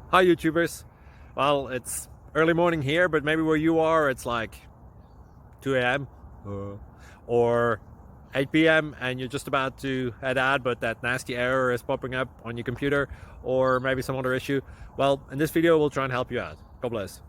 Hi YouTubers. Well, it's early morning here, but maybe where you are it's like 2 a.m. or 8 p.m. and you're just about to head out, but that nasty error is popping up on your computer, or maybe some other issue. Well, in this video we'll try and help you out. God bless.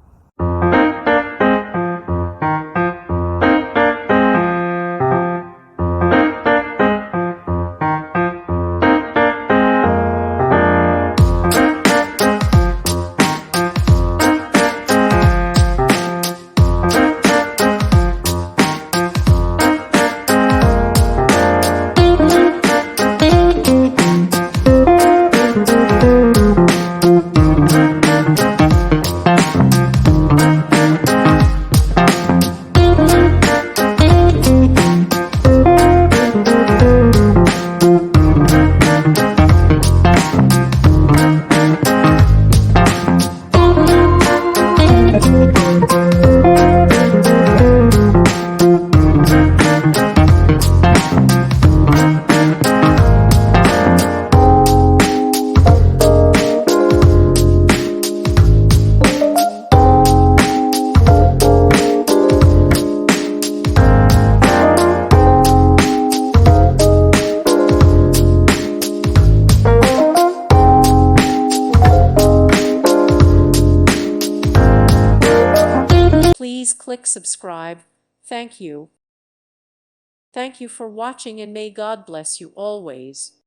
Please click subscribe. Thank you. Thank you for watching and may God bless you always.